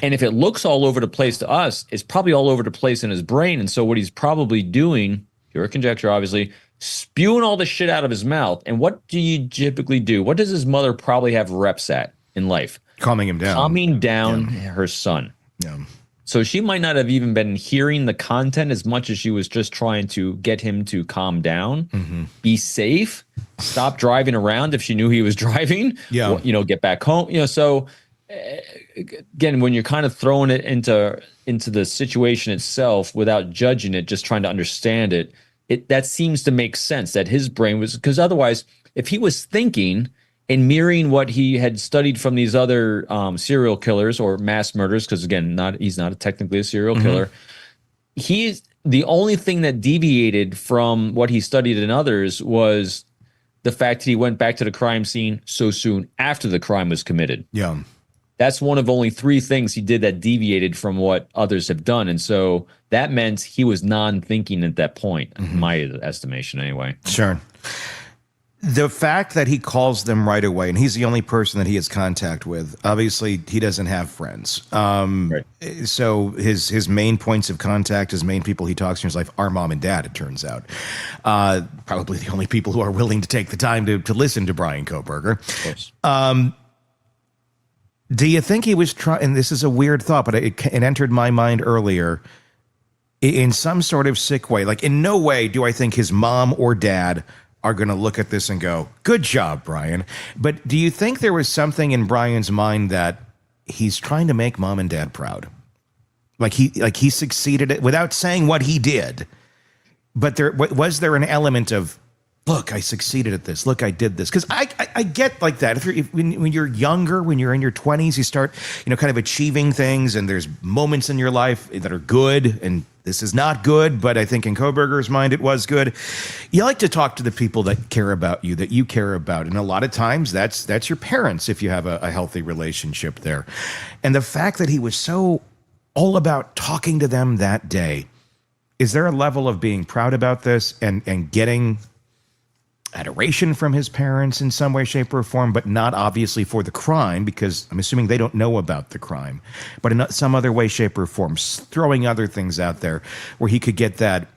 And if it looks all over the place to us, it's probably all over the place in his brain. And so what he's probably doing, pure conjecture, obviously, spewing all the shit out of his mouth. And what do you typically do? What does his mother probably have reps at in life? Calming him down. Calming down her son. Yeah. So she might not have even been hearing the content as much as she was just trying to get him to calm down, be safe, stop driving around if she knew he was driving, get back home. So again, when you're kind of throwing it into the situation itself without judging it, just trying to understand it, that seems to make sense that his brain was, because otherwise, if he was thinking and mirroring what he had studied from these other serial killers or mass murderers, because again, he's not technically a serial killer. He's the only thing that deviated from what he studied in others was the fact that he went back to the crime scene so soon after the crime was committed. Yeah. That's one of only 3 things he did that deviated from what others have done. And so that meant he was non-thinking at that point, in my estimation anyway. Sure. The fact that he calls them right away, and he's the only person that he has contact with, obviously he doesn't have friends. Right. So his main points of contact, his main people he talks to in his life are mom and dad, it turns out. Probably the only people who are willing to take the time to listen to Bryan Kohberger. Of course. Do you think he was trying, and this is a weird thought, but it entered my mind earlier, in some sort of sick way. Like, in no way do I think his mom or dad are going to look at this and go, good job, Bryan. But do you think there was something in Bryan's mind that he's trying to make mom and dad proud? Like he succeeded at, without saying what he did, but was there an element of, look, I succeeded at this. Look, I did this. Because I get like that. When you're younger, when you're in your 20s, you start, kind of achieving things, and there's moments in your life that are good, and this is not good, but I think in Kohberger's mind, it was good. You like to talk to the people that care about you, that you care about. And a lot of times that's your parents, if you have a healthy relationship there. And the fact that he was so all about talking to them that day, is there a level of being proud about this and getting adoration from his parents in some way, shape, or form, but not obviously for the crime, because I'm assuming they don't know about the crime, but in some other way, shape, or form, throwing other things out there where he could get that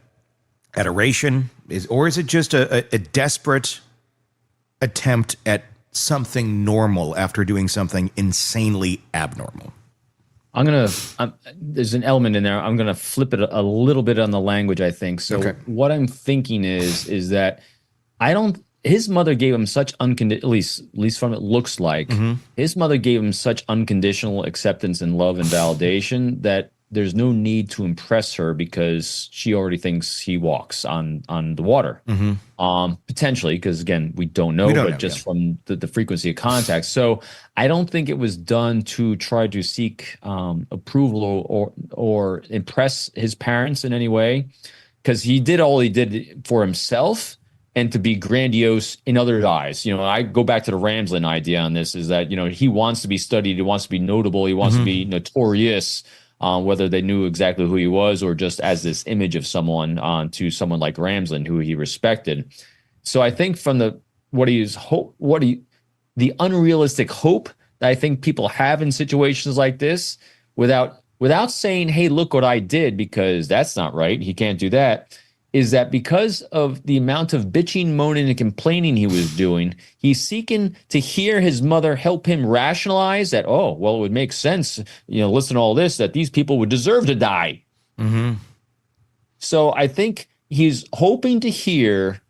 adoration? Or is it just a desperate attempt at something normal after doing something insanely abnormal? There's an element in there. I'm going to flip it a little bit on the language, I think. So What I'm thinking is that his mother gave him such unconditional, at least from it looks like, his mother gave him such unconditional acceptance and love and validation that there's no need to impress her because she already thinks he walks on the water. Potentially, because again, we don't know, from the frequency of contact. So I don't think it was done to try to seek approval or impress his parents in any way, because he did all he did for himself and to be grandiose in others' eyes. I go back to the Ramsland idea on this, is that, he wants to be studied, he wants to be notable, he wants to be notorious, whether they knew exactly who he was or just as this image of someone to someone like Ramsland, who he respected. So I think from the unrealistic hope that I think people have in situations like this, without saying, hey, look what I did, because that's not right, he can't do that, is that because of the amount of bitching, moaning, and complaining he was doing, he's seeking to hear his mother help him rationalize that, oh, well, it would make sense, listen to all this, that these people would deserve to die. So I think he's hoping to hear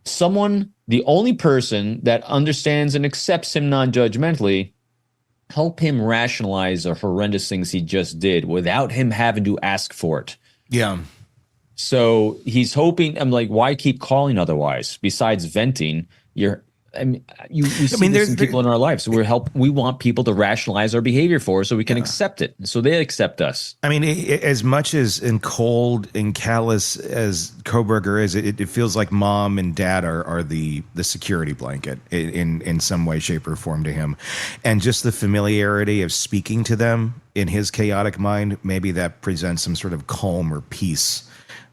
someone the only person that understands and accepts him non-judgmentally, help him rationalize the horrendous things he just did without him having to ask for it. Yeah. So he's hoping. I'm like, why keep calling otherwise? Besides venting, we see this in people in our lives. So we want people to rationalize our behavior for us so we can accept it. So they accept us. I mean, as much as cold and callous as Kohberger is, it feels like mom and dad are the security blanket in some way, shape, or form to him. And just the familiarity of speaking to them in his chaotic mind, maybe that presents some sort of calm or peace.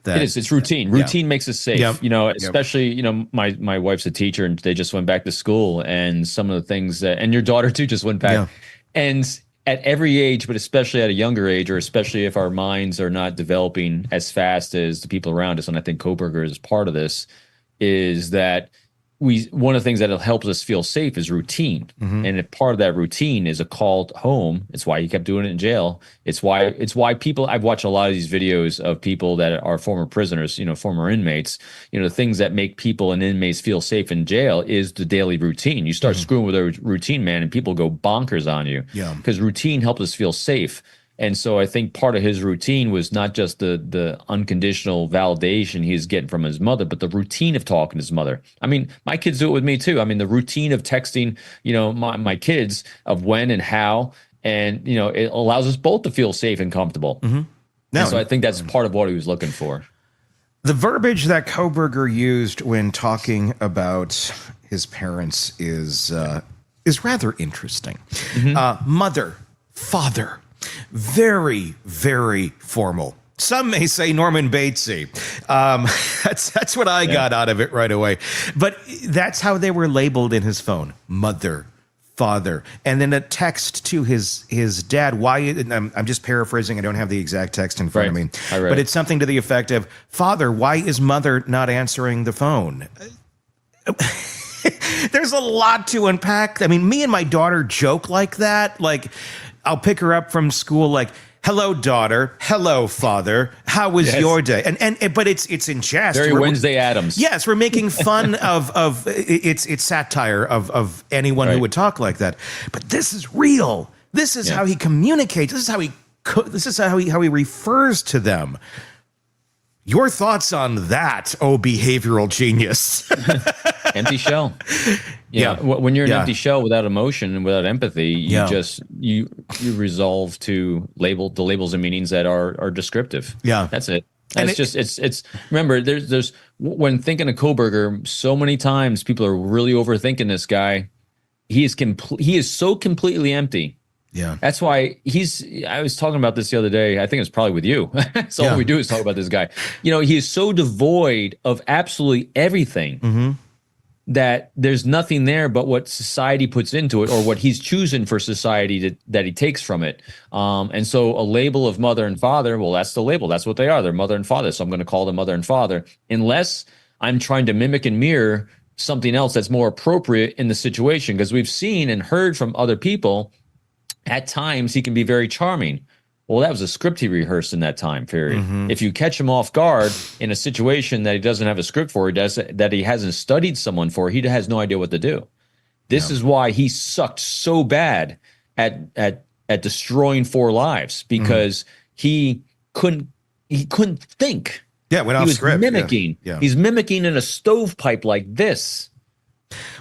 It is. It's routine. Routine makes us safe. Yep. You know, especially, you know, my wife's a teacher and they just went back to school, and some of the things that, and your daughter too just went back. Yeah. And at every age, but especially at a younger age, or especially if our minds are not developing as fast as the people around us, and I think Kohberger is part of this, is that one of the things that helps us feel safe is routine. Mm-hmm. And if part of that routine is a call home, it's why he kept doing it in jail. It's why people, I've watched a lot of these videos of people that are former prisoners, you know, former inmates, you know, the things that make people and inmates feel safe in jail is the daily routine. You start screwing with a routine, man, and people go bonkers on you. Yeah. Because routine helps us feel safe. And so I think part of his routine was not just the unconditional validation he's getting from his mother, but the routine of talking to his mother. I mean, my kids do it with me too. I mean, the routine of texting, you know, my kids of when and how, and, you know, it allows us both to feel safe and comfortable. Mm-hmm. And so I think that's part of what he was looking for. The verbiage that Kohberger used when talking about his parents is rather interesting. Mm-hmm. Mother, father. Very, very formal. Some may say Norman Batesy. That's what I got out of it right away. But that's how they were labeled in his phone. Mother, father. And then a text to his dad. Why? I'm just paraphrasing. I don't have the exact text in front of me. But it's something to the effect of, Father, why is mother not answering the phone? There's a lot to unpack. I mean, me and my daughter joke like that. Like, I'll pick her up from school like, hello, daughter. Hello, father. How was your day? But it's in jest. Very Wednesday Addams. Yes, we're making fun of it's satire of anyone who would talk like that. But this is real. This is how he communicates. This is how he refers to them. Your thoughts on that, behavioral genius? Empty shell. Yeah. When you're an empty shell without emotion and without empathy, you resolve to the labels and meanings that are descriptive. Yeah. That's it. And it's remember, there's when thinking of Kohberger, so many times people are really overthinking this guy. He is so completely empty. Yeah. That's why I was talking about this the other day. I think it's probably with you. So all we do is talk about this guy. You know, he is so devoid of absolutely everything that there's nothing there but what society puts into it, or what he's choosing for society that he takes from it. And so a label of mother and father, well, that's the label. That's what they are. They're mother and father. So I'm going to call them mother and father, unless I'm trying to mimic and mirror something else that's more appropriate in the situation. Because we've seen and heard from other people, at times he can be very charming. Well, that was a script he rehearsed in that time period. Mm-hmm. If you catch him off guard in a situation that he doesn't have a script for, that he hasn't studied someone for, he has no idea what to do. This is why he sucked so bad at destroying 4 lives, because he couldn't think. Yeah, went off script. Mimicking. Yeah. He's mimicking in a stovepipe like this.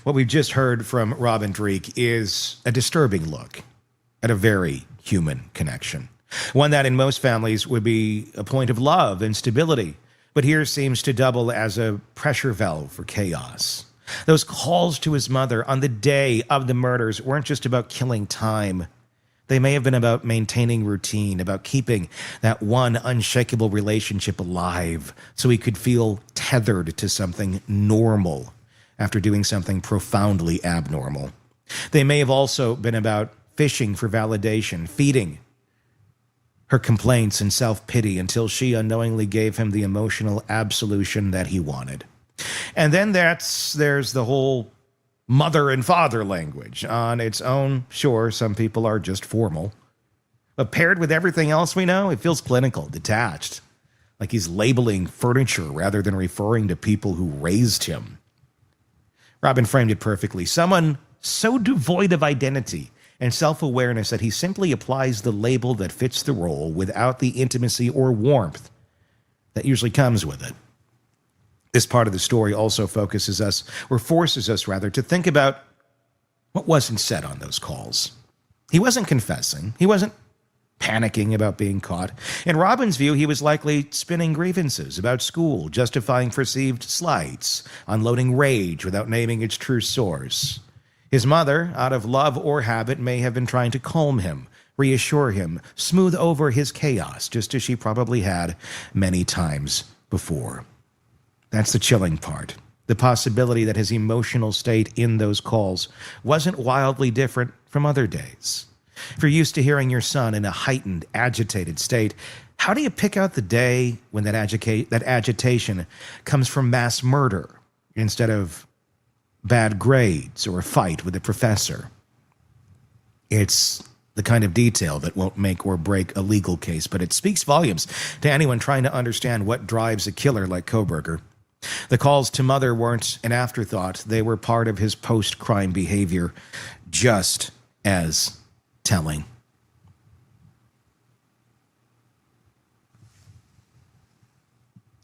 What we've just heard from Robin Dreek is a disturbing look at a very human connection. One that in most families would be a point of love and stability, but here seems to double as a pressure valve for chaos. Those calls to his mother on the day of the murders weren't just about killing time. They may have been about maintaining routine, about keeping that one unshakable relationship alive so he could feel tethered to something normal after doing something profoundly abnormal. They may have also been about fishing for validation, feeding her complaints and self-pity until she unknowingly gave him the emotional absolution that he wanted. And then there's the whole mother and father language. On its own, sure, some people are just formal. But paired with everything else we know, it feels clinical, detached. Like he's labeling furniture rather than referring to people who raised him. Robin framed it perfectly. Someone so devoid of identity and self-awareness that he simply applies the label that fits the role without the intimacy or warmth that usually comes with it. This part of the story also forces us to think about what wasn't said on those calls. He wasn't confessing. He wasn't panicking about being caught. In Robin's view, he was likely spinning grievances about school, justifying perceived slights, unloading rage without naming its true source. His mother, out of love or habit, may have been trying to calm him, reassure him, smooth over his chaos, just as she probably had many times before. That's the chilling part. The possibility that his emotional state in those calls wasn't wildly different from other days. If you're used to hearing your son in a heightened, agitated state, how do you pick out the day when that agitation comes from mass murder instead of bad grades or a fight with a professor? It's the kind of detail that won't make or break a legal case, but it speaks volumes to anyone trying to understand what drives a killer like Kohberger. The calls to mother weren't an afterthought. They were part of his post-crime behavior, just as telling.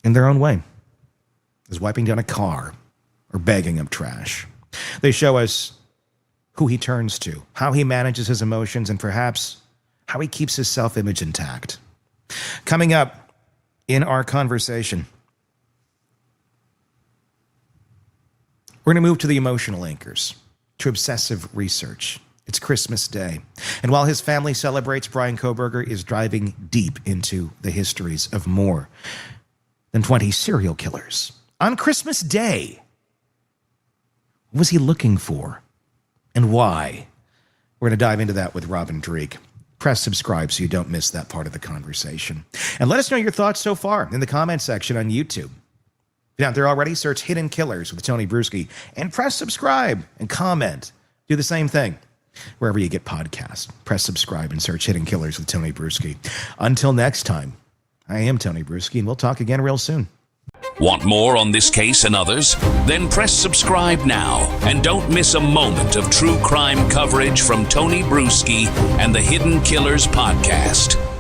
In their own way, as wiping down a car or bagging up trash. They show us who he turns to, how he manages his emotions, and perhaps how he keeps his self-image intact. Coming up in our conversation, we're going to move to the emotional anchors, to obsessive research. It's Christmas Day. And while his family celebrates, Bryan Kohberger is driving deep into the histories of more than 20 serial killers. On Christmas Day, what was he looking for and why? We're going to dive into that with Robin Dreek. Press subscribe so you don't miss that part of the conversation. And let us know your thoughts so far in the comment section on YouTube. If you're not there already, search Hidden Killers with Tony Bruschi and press subscribe and comment. Do the same thing wherever you get podcasts. Press subscribe and search Hidden Killers with Tony Bruschi. Until next time, I am Tony Bruschi, and we'll talk again real soon. Want more on this case and others? Then press subscribe now and don't miss a moment of true crime coverage from Tony Bruschi and the Hidden Killers podcast.